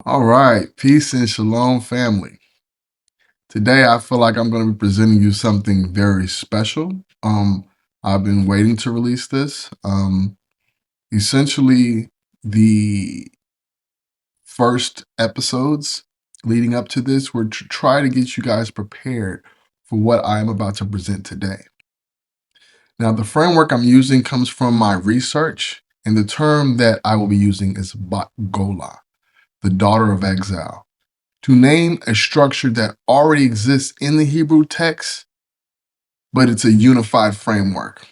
All right, peace and shalom, family. Today, I feel like I'm going to be presenting you something very special. I've been waiting to release this. Essentially, the first episodes leading up to this were to try to get you guys prepared for what I am about to present today. Now, the framework I'm using comes from my research, and the term that I will be using is Bat Golah, the daughter of Exile, to name a structure that already exists in the Hebrew text, but it's a unified framework.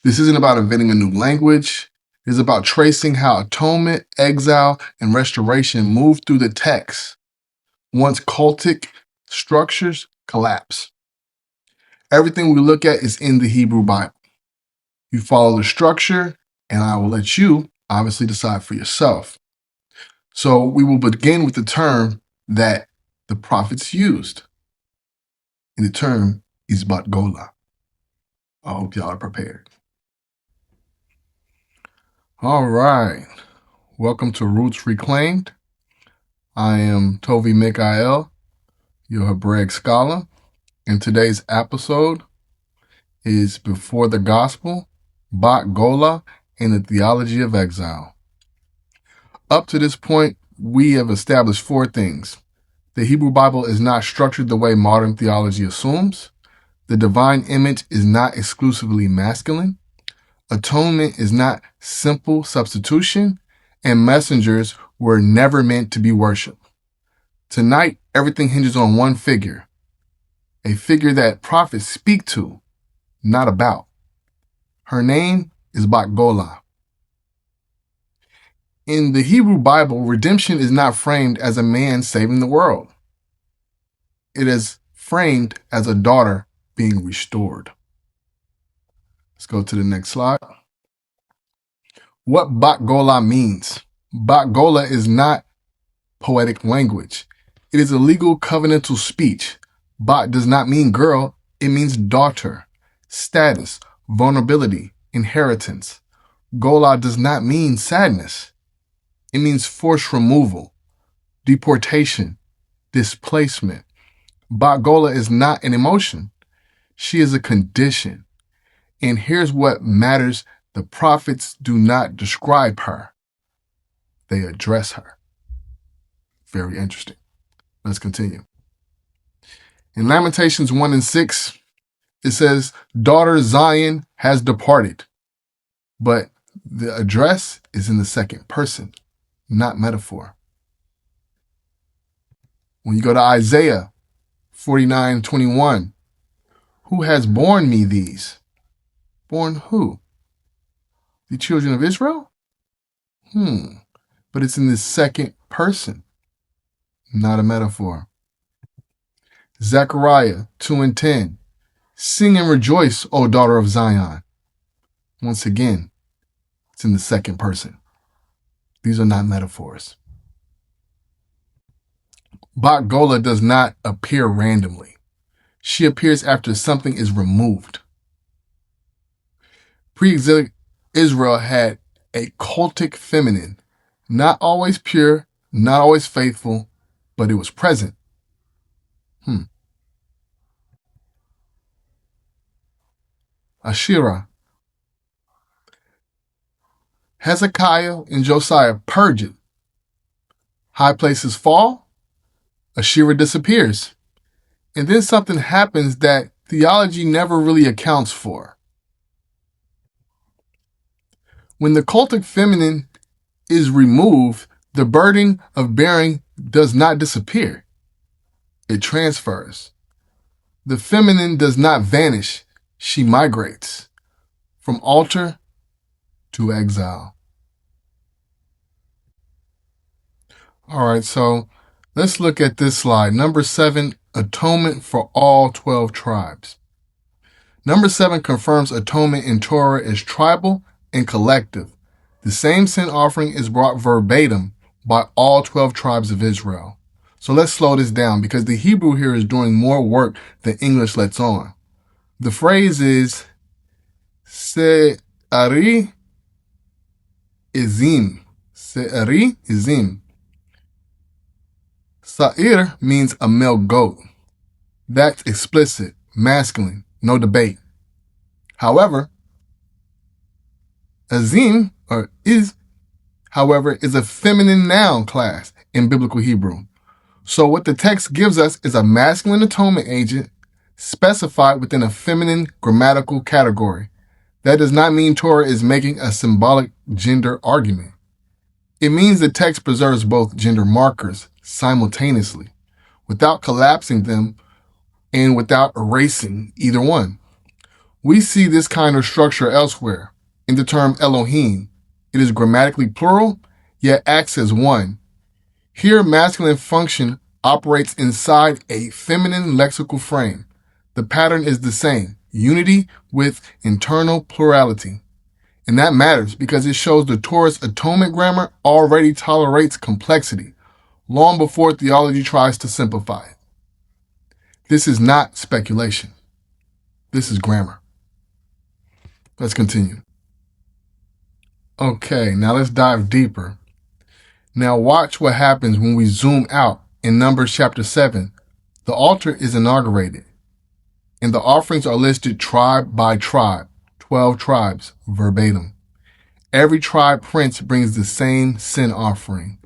This isn't about inventing a new language. It's about tracing how atonement, exile, and restoration move through the text once cultic structures collapse. Everything we look at is in the Hebrew Bible. You follow the structure, and I will let you obviously decide for yourself. So we will begin with the term that the prophets used. And the term is Bat Golah. I hope y'all are prepared. All right. Welcome to Roots Reclaimed. I am Tovi Mikael, your Hebraic scholar, and today's episode is Before the Gospel, Bat Golah, and the Theology of Exile. Up to this point, we have established four things. The Hebrew Bible is not structured the way modern theology assumes. The divine image is not exclusively masculine. Atonement is not simple substitution, and messengers were never meant to be worshipped. Tonight, everything hinges on one figure, a figure that prophets speak to, not about. Her name is Bat Golah. In the Hebrew Bible, redemption is not framed as a man saving the world. It is framed as a daughter being restored. Let's go to the next slide. What Bat Golah means. Bat Golah is not poetic language. It is a legal covenantal speech. Bat does not mean girl, it means daughter, status, vulnerability, inheritance. Golah does not mean sadness. It means forced removal, deportation, displacement. Bat Golah is not an emotion. She is a condition. And here's what matters. The prophets do not describe her. They address her. Very interesting. Let's continue. In Lamentations 1 and 6, it says, daughter Zion has departed. But the address is in the second person, not metaphor. When you go to Isaiah 49:21, who has borne me these? Born who? The children of Israel? But it's in the second person, not a metaphor. Zechariah 2 and 10, sing and rejoice, O daughter of Zion. Once again, it's in the second person. These are not metaphors. Bat Golah does not appear randomly. She appears after something is removed. Pre-exilic Israel had a cultic feminine, not always pure, not always faithful, but it was present. Asherah. Hezekiah and Josiah purge it. High places fall, Asherah disappears. And then something happens that theology never really accounts for. When the cultic feminine is removed, the burden of bearing does not disappear. It transfers. The feminine does not vanish. She migrates from altar to exile. All right, so let's look at this slide. Number 7, atonement for all 12 tribes. Number 7 confirms atonement in Torah is tribal and collective. The same sin offering is brought verbatim by all 12 tribes of Israel. So let's slow this down because the Hebrew here is doing more work than English lets on. The phrase is Se'ari Izim. Se'ari Izim. Sa'ir means a male goat. That's explicit, masculine, no debate. However, Azim, is a feminine noun class in biblical Hebrew. So what the text gives us is a masculine atonement agent specified within a feminine grammatical category. That does not mean Torah is making a symbolic gender argument. It means the text preserves both gender markers simultaneously, without collapsing them and without erasing either one. We see this kind of structure elsewhere. In the term Elohim, it is grammatically plural, yet acts as one. Here, masculine function operates inside a feminine lexical frame. The pattern is the same, unity with internal plurality. And that matters because it shows the Torah's atonement grammar already tolerates complexity, long before theology tries to simplify it. This is not speculation. This is grammar. Let's continue. Okay, now let's dive deeper. Now watch what happens when we zoom out in Numbers chapter 7. The altar is inaugurated, and the offerings are listed tribe by tribe, 12 tribes, verbatim. Every tribe prince brings the same sin offering.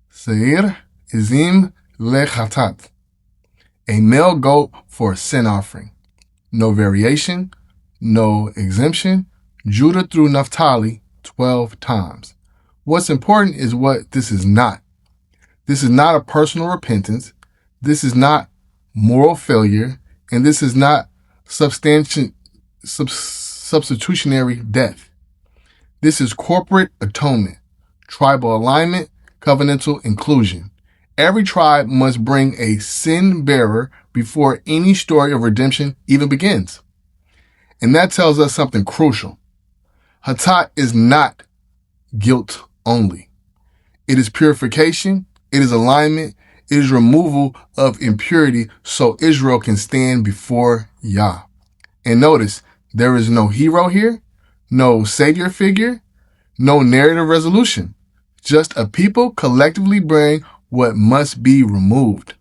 Seir izim lechatat, a male goat for a sin offering. No variation, no exemption. Judah through Naphtali 12 times. What's important is what this is not. This is not a personal repentance. This is not moral failure. And this is not substitutionary death. This is corporate atonement, tribal alignment, covenantal inclusion. Every tribe must bring a sin bearer before any story of redemption even begins. And that tells us something crucial. Hatat is not guilt only. It is purification, it is alignment, it is removal of impurity so Israel can stand before Yah. And notice, there is no hero here, no savior figure, no narrative resolution. Just a people collectively bearing what must be removed.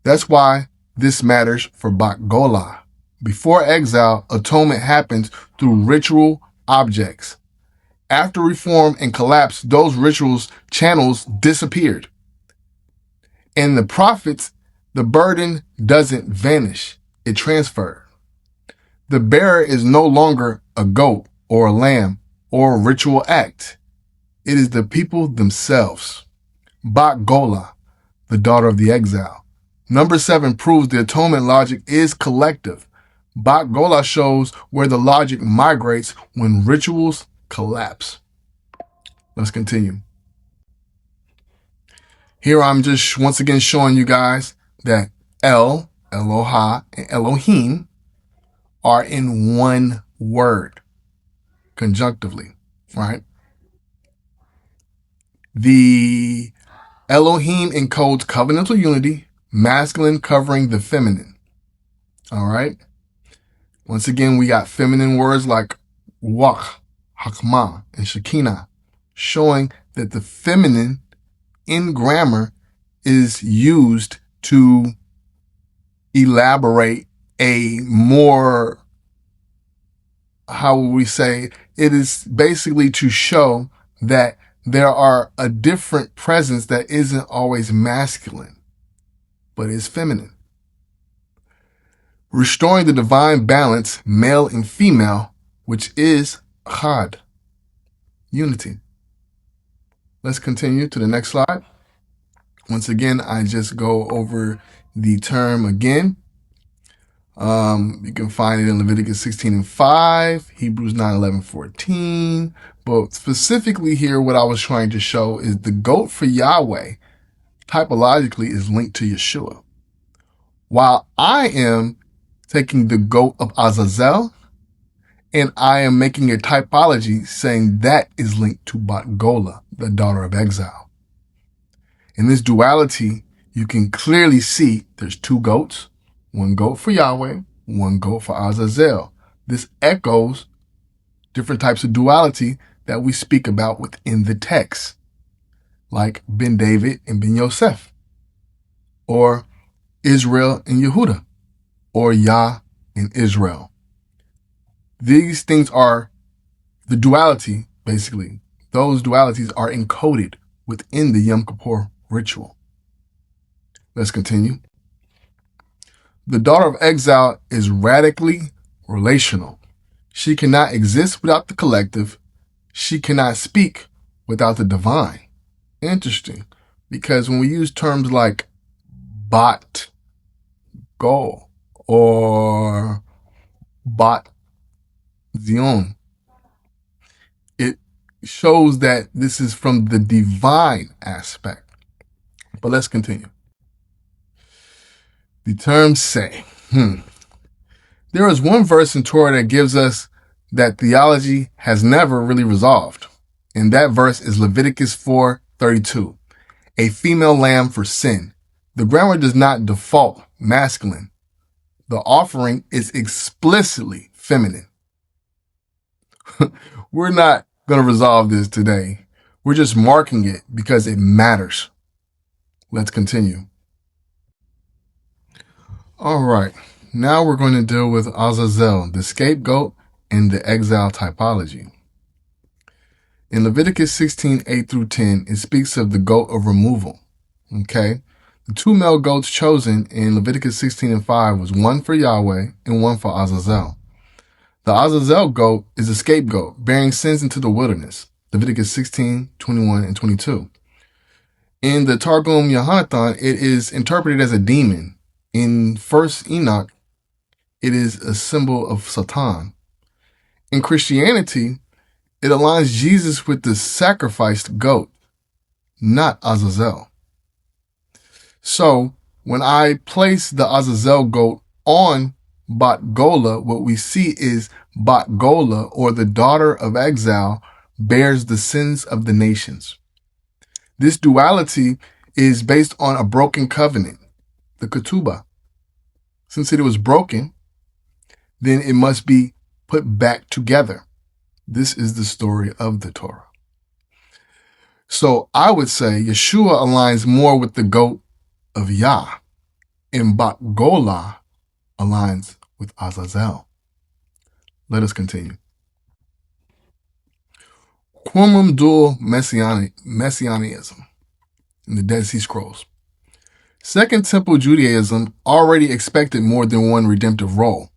That's why this matters for Bat Golah. Before exile, atonement happens through ritual objects. After reform and collapse, those rituals channels disappeared. And the prophets, the burden doesn't vanish. It transferred. The bearer is no longer a goat or a lamb or a ritual act. It is the people themselves. Bat Golah, the daughter of the exile. Number 7 proves the atonement logic is collective. Bat Golah shows where the logic migrates when rituals collapse. Let's continue. Here I'm just once again showing you guys that El, Eloha, and Elohim are in one word, conjunctively, right? The Elohim encodes covenantal unity, masculine covering the feminine, all right? Once again, we got feminine words like Ruach, Hakmah, and Shekinah, showing that the feminine in grammar is used to elaborate a more, how would we say, it is basically to show that there are a different presence that isn't always masculine, but is feminine. Restoring the divine balance, male and female, which is chad, unity. Let's continue to the next slide. Once again, I just go over the term again. You can find it in Leviticus 16:5, Hebrews 9:11-14. But specifically here, what I was trying to show is the goat for Yahweh typologically is linked to Yeshua. While I am taking the goat of Azazel, and I am making a typology saying that is linked to Bat Golah, the daughter of exile. In this duality, you can clearly see there's two goats, one goat for Yahweh, one goat for Azazel. This echoes different types of duality that we speak about within the text. like Ben David and Ben Yosef, or Israel and Yehuda, or Yah and Israel. These things are the duality, basically. Those dualities are encoded within the Yom Kippur ritual. Let's continue. The daughter of exile is radically relational. She cannot exist without the collective. She cannot speak without the divine. Interesting, because when we use terms like Bat Golah or Bat Zion, it shows that this is from the divine aspect. But let's continue. The terms say, there is one verse in Torah that gives us that theology has never really resolved. And that verse is Leviticus 4:32, a female lamb for sin. The grammar does not default masculine. The offering is explicitly feminine. We're not going to resolve this today. We're just marking it because it matters. Let's continue. All right. Now we're going to deal with Azazel, the scapegoat, and the exile typology. In Leviticus 16:8 through 10, it speaks of the goat of removal. Okay? The two male goats chosen in Leviticus 16:5 was one for Yahweh and one for Azazel. The Azazel goat is a scapegoat, bearing sins into the wilderness. Leviticus 16:21 and 22. In the Targum Yohanathan, it is interpreted as a demon. In 1st Enoch, it is a symbol of Satan. In Christianity, it aligns Jesus with the sacrificed goat, not Azazel. So, when I place the Azazel goat on Bat Golah, what we see is Bat Golah, or the daughter of exile, bears the sins of the nations. This duality is based on a broken covenant, the ketubah. Since it was broken, then it must be put back together. This is the story of the Torah. So I would say Yeshua aligns more with the goat of Yah, and Bat Golah aligns with Azazel. Let us continue. Qumran dual messianism in the Dead Sea Scrolls. Second Temple Judaism already expected more than one redemptive role.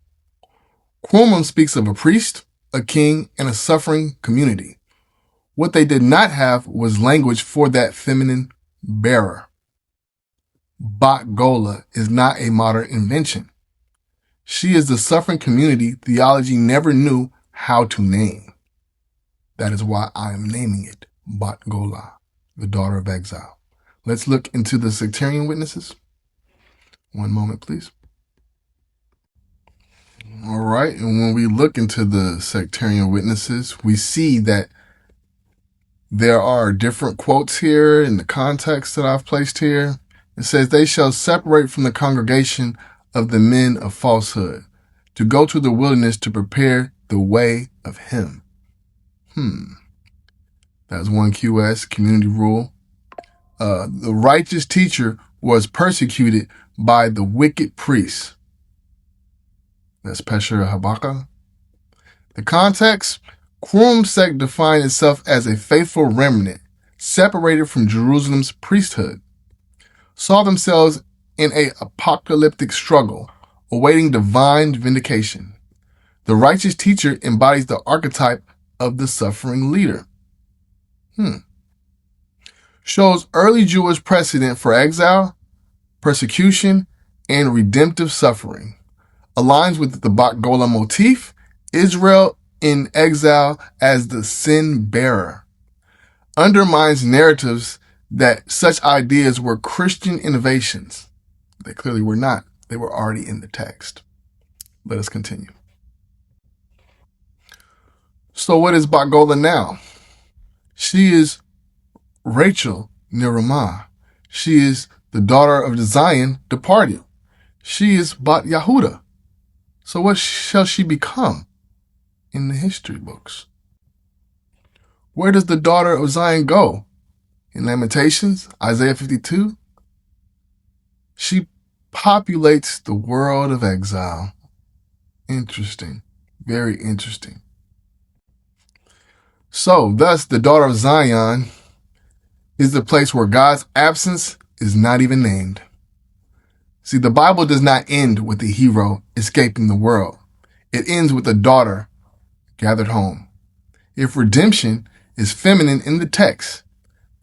Qumran speaks of a priest, a king, and a suffering community. What they did not have was language for that feminine bearer. Bat Golah is not a modern invention. She is the suffering community theology never knew how to name. That is why I am naming it Bat Golah, the daughter of exile. Let's look into the sectarian witnesses. One moment, please. All right, and when we look into the sectarian witnesses, we see that there are different quotes here in the context that I've placed here. It says, they shall separate from the congregation of the men of falsehood, to go to the wilderness to prepare the way of him. That's 1QS, community rule. The righteous teacher was persecuted by the wicked priests. That's Pesher Habaka. The context, Qumran sect defined itself as a faithful remnant, separated from Jerusalem's priesthood, saw themselves in an apocalyptic struggle, awaiting divine vindication. The righteous teacher embodies the archetype of the suffering leader. Shows early Jewish precedent for exile, persecution, and redemptive suffering. Aligns with the Bat Golah motif, Israel in exile as the sin bearer. Undermines narratives that such ideas were Christian innovations. They clearly were not. They were already in the text. Let us continue. So what is Bat Golah now? She is Rachel Nirumah. She is the daughter of the Zion departed. She is Bat Yahuda. So what shall she become in the history books? Where does the daughter of Zion go In Lamentations, Isaiah 52, she populates the world of exile. Interesting. Very interesting. So, thus, the daughter of Zion is the place where God's absence is not even named. See, the Bible does not end with the hero escaping the world. It ends with a daughter gathered home. If redemption is feminine in the text,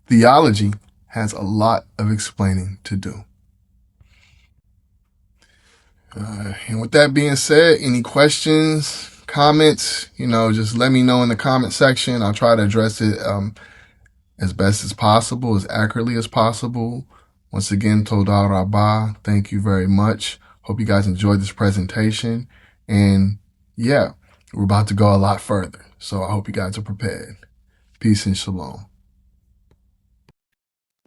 theology has a lot of explaining to do. And with that being said, any questions, comments, just let me know in the comment section. I'll try to address it as best as possible, as accurately as possible. Once again, Toda Rabbah, thank you very much. Hope you guys enjoyed this presentation. And yeah, we're about to go a lot further. So I hope you guys are prepared. Peace and shalom.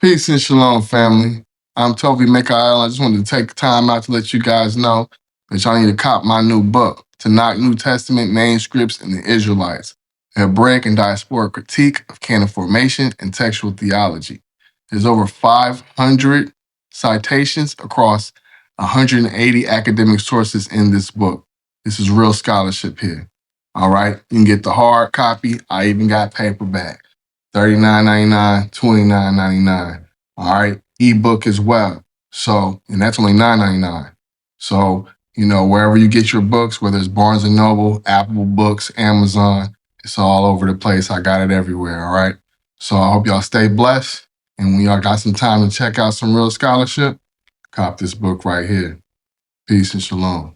Peace and shalom, family. I'm Toby Mikhail. I just wanted to take time out to let you guys know that y'all need to cop my new book, Tanakh New Testament Manuscripts and the Israelites, a Hebraic and diasporic critique of canon formation and textual theology. There's over 500 citations across 180 academic sources in this book. This is real scholarship here. All right? You can get the hard copy. I even got paperback. $39.99, $29.99. All right, ebook as well. So, and that's only $9.99. So, wherever you get your books, whether it's Barnes and Noble, Apple Books, Amazon, it's all over the place. I got it everywhere. All right. So I hope y'all stay blessed. And when y'all got some time to check out some real scholarship, cop this book right here. Peace and shalom.